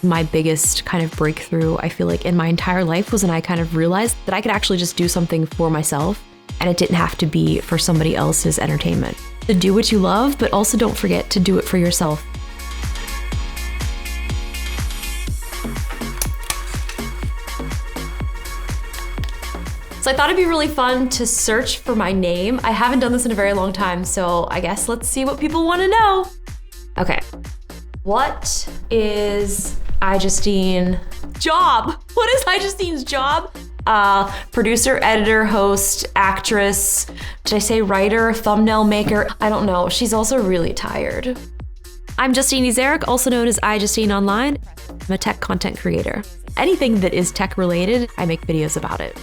My biggest kind of breakthrough, I feel like, in my entire life was when I kind of realized that I could actually just do something for myself and it didn't have to be for somebody else's entertainment. To do what you love, but also don't forget to do it for yourself. So I thought it'd be really fun to search for my name. I haven't done this in a very long time, so I guess let's see what people want to know. Okay. What is iJustine job? What is iJustine's job? Producer, editor, host, actress, did I say writer, thumbnail maker? I don't know. She's also really tired. I'm Justine Izarek, also known as iJustine Online. I'm a tech content creator. Anything that is tech related, I make videos about it.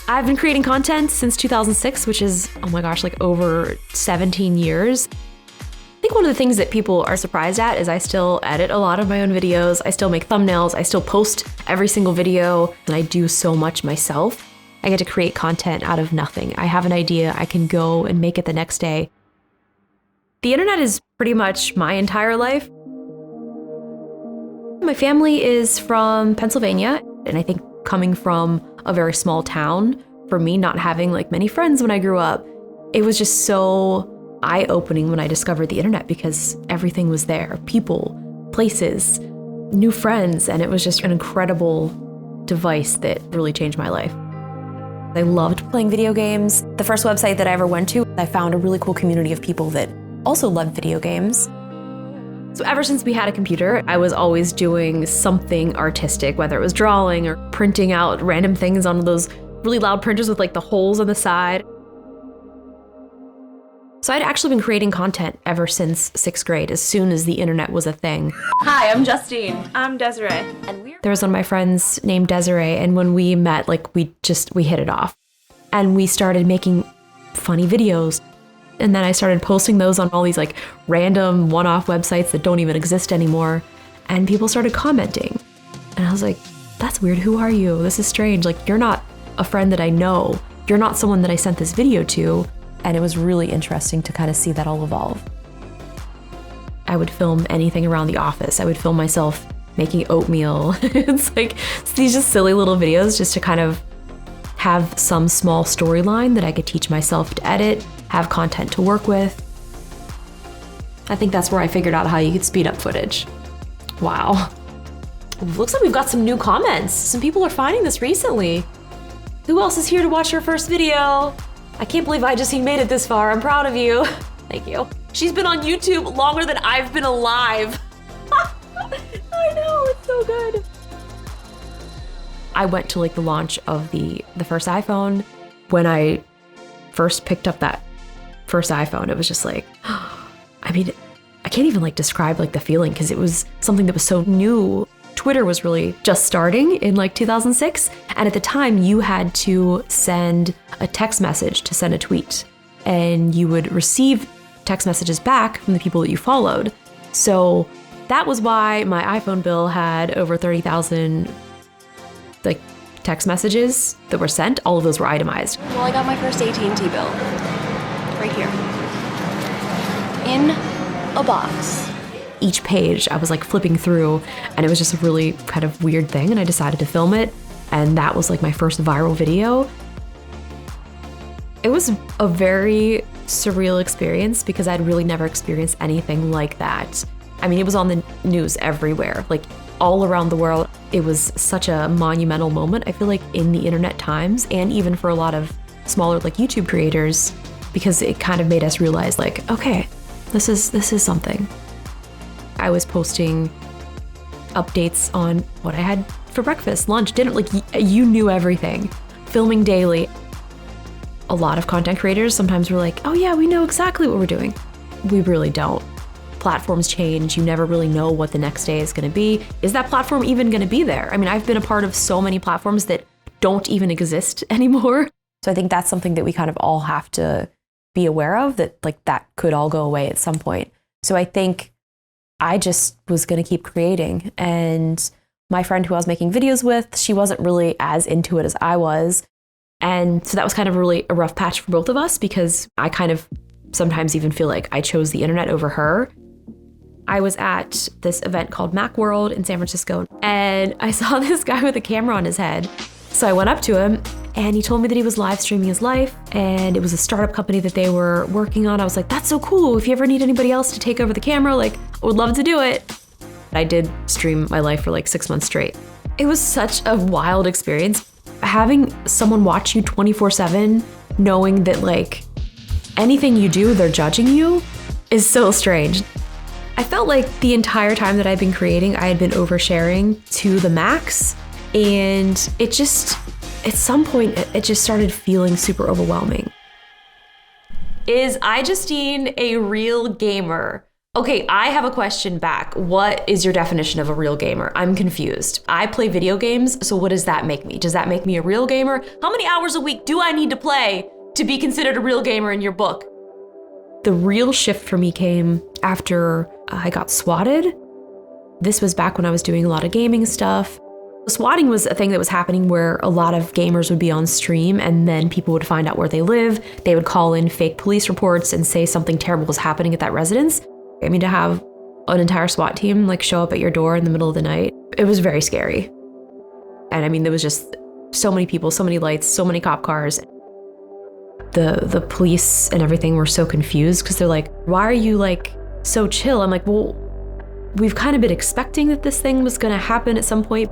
I've been creating content since 2006, which is, oh my gosh, like over 17 years. I think one of the things that people are surprised at is I still edit a lot of my own videos. I still make thumbnails. I still post every single video, and I do so much myself. I get to create content out of nothing. I have an idea, I can go and make it the next day. The internet is pretty much my entire life. My family is from Pennsylvania, and I think coming from a very small town, for me not having like many friends when I grew up, it was just so eye-opening when I discovered the internet because everything was there. People, places, new friends, and it was just an incredible device that really changed my life. I loved playing video games. The first website that I ever went to, I found a really cool community of people that also loved video games. So ever since we had a computer, I was always doing something artistic, whether it was drawing or printing out random things on those really loud printers with like the holes on the side. So I'd actually been creating content ever since 6th grade, as soon as the internet was a thing. Hi, I'm Justine. I'm Desiree. And there was one of my friends named Desiree, and when we met, like we hit it off. And we started making funny videos. And then I started posting those on all these like random one-off websites that don't even exist anymore. And people started commenting. And I was like, that's weird, who are you? This is strange, like you're not a friend that I know. You're not someone that I sent this video to. And it was really interesting to kind of see that all evolve. I would film anything around the office. I would film myself making oatmeal. It's like these just silly little videos just to kind of have some small storyline that I could teach myself to edit, have content to work with. I think that's where I figured out how you could speed up footage. Wow. Looks like we've got some new comments. Some people are finding this recently. Who else is here to watch her first video? I can't believe iJustine made it this far. I'm proud of you. Thank you. She's been on YouTube longer than I've been alive. I know, it's so good. I went to like the launch of the first iPhone. When I first picked up that first iPhone, it was just like, I mean, I can't even like describe like the feeling because it was something that was so new. Twitter was really just starting in like 2006. And at the time you had to send a text message to send a tweet, and you would receive text messages back from the people that you followed. So that was why my iPhone bill had over 30,000 like text messages that were sent. All of those were itemized. Well, I got my first AT&T bill right here in a box. Each page I was like flipping through, and it was just a really kind of weird thing, and I decided to film it, and that was like my first viral video. It was a very surreal experience because I'd really never experienced anything like that. I mean, it was on the news everywhere, like all around the world. It was such a monumental moment, I feel like, in the internet times, and even for a lot of smaller like YouTube creators, because it kind of made us realize like, okay, this is something. I was posting updates on what I had for breakfast, lunch, dinner, like you knew everything. Filming daily. A lot of content creators sometimes were like, oh yeah, we know exactly what we're doing. We really don't. Platforms change, you never really know what the next day is gonna be. Is that platform even gonna be there? I mean, I've been a part of so many platforms that don't even exist anymore. So I think that's something that we kind of all have to be aware of, that like that could all go away at some point. So I think I just was gonna keep creating, and my friend who I was making videos with, she wasn't really as into it as I was. And so that was kind of really a rough patch for both of us, because I kind of sometimes even feel like I chose the internet over her. I was at this event called Macworld in San Francisco, and I saw this guy with a camera on his head. So I went up to him, and he told me that he was live streaming his life, and it was a startup company that they were working on. I was like, that's so cool. If you ever need anybody else to take over the camera, like, I would love to do it. I did stream my life for like 6 months straight. It was such a wild experience. Having someone watch you 24/7, knowing that like anything you do, they're judging you, is so strange. I felt like the entire time that I'd been creating, I had been oversharing to the max, and it just, at some point, it just started feeling super overwhelming. Is iJustine a real gamer? Okay, I have a question back. What is your definition of a real gamer? I'm confused. I play video games, so what does that make me? Does that make me a real gamer? How many hours a week do I need to play to be considered a real gamer in your book? The real shift for me came after I got swatted. This was back when I was doing a lot of gaming stuff. Swatting was a thing that was happening where a lot of gamers would be on stream and then people would find out where they live. They would call in fake police reports and say something terrible was happening at that residence. I mean, to have an entire SWAT team like show up at your door in the middle of the night, it was very scary. And I mean, there was just so many people, so many lights, so many cop cars. The police and everything were so confused because they're like, why are you like so chill? I'm like, well, we've kind of been expecting that this thing was gonna happen at some point.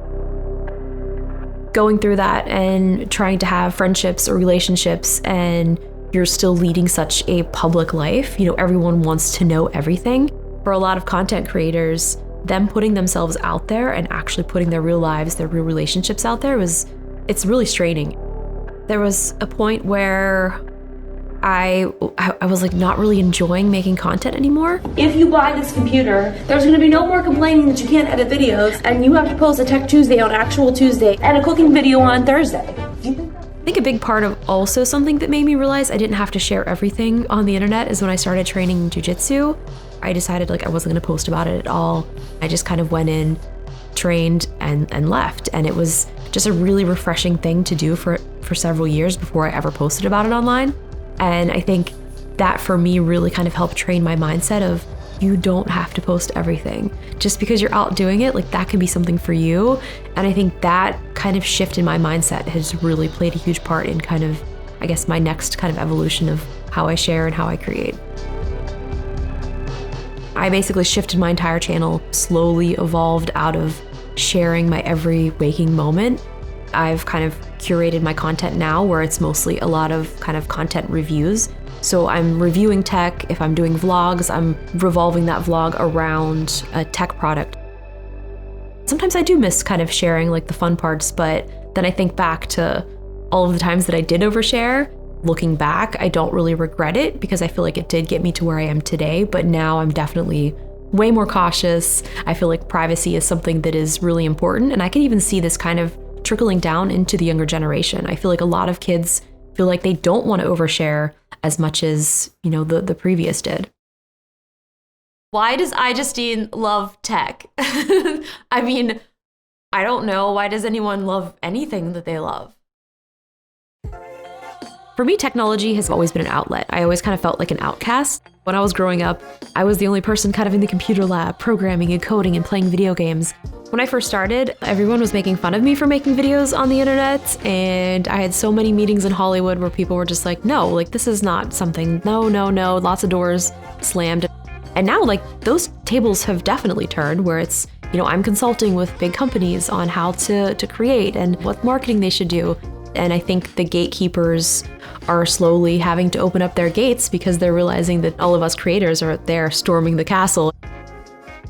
Going through that and trying to have friendships or relationships, and you're still leading such a public life, you know, everyone wants to know everything. For a lot of content creators, them putting themselves out there and actually putting their real lives, their real relationships out there it's really straining. There was a point where I was like not really enjoying making content anymore. If you buy this computer, there's gonna be no more complaining that you can't edit videos, and you have to post a Tech Tuesday on actual Tuesday and a cooking video on Thursday. I think a big part of also something that made me realize I didn't have to share everything on the internet is when I started training jiu-jitsu. I decided like I wasn't gonna post about it at all. I just kind of went in, trained, and left. And it was just a really refreshing thing to do for several years before I ever posted about it online. And I think that for me really kind of helped train my mindset of you don't have to post everything. Just because you're out doing it, like that can be something for you. And I think that kind of shift in my mindset has really played a huge part in kind of, I guess, my next kind of evolution of how I share and how I create. I basically shifted my entire channel, slowly evolved out of sharing my every waking moment. I've kind of curated my content now where it's mostly a lot of kind of content reviews. So I'm reviewing tech. If I'm doing vlogs, I'm revolving that vlog around a tech product. Sometimes I do miss kind of sharing like the fun parts, but then I think back to all of the times that I did overshare. Looking back, I don't really regret it because I feel like it did get me to where I am today, but now I'm definitely way more cautious. I feel like privacy is something that is really important, and I can even see this kind of trickling down into the younger generation. I feel like a lot of kids feel like they don't want to overshare as much as, you know, the previous did. Why does iJustine love tech? I mean, I don't know. Why does anyone love anything that they love? For me, technology has always been an outlet. I always kind of felt like an outcast. When I was growing up, I was the only person kind of in the computer lab, programming and coding and playing video games. When I first started, everyone was making fun of me for making videos on the internet, and I had so many meetings in Hollywood where people were just like, no, like this is not something, no, lots of doors slammed. And now like those tables have definitely turned where it's, you know, I'm consulting with big companies on how to create and what marketing they should do. And I think the gatekeepers are slowly having to open up their gates because they're realizing that all of us creators are there storming the castle.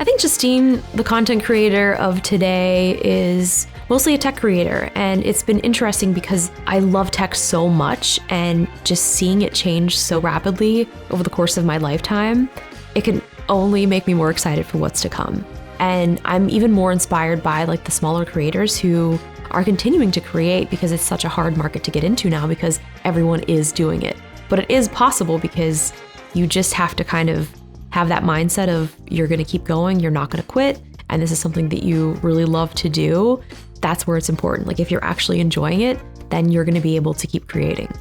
I think Justine, the content creator of today, is mostly a tech creator, and it's been interesting because I love tech so much, and just seeing it change so rapidly over the course of my lifetime, it can only make me more excited for what's to come. And I'm even more inspired by like the smaller creators who are continuing to create because it's such a hard market to get into now because everyone is doing it. But it is possible because you just have to kind of have that mindset of you're gonna keep going, you're not gonna quit, and this is something that you really love to do. That's where it's important. Like if you're actually enjoying it, then you're gonna be able to keep creating.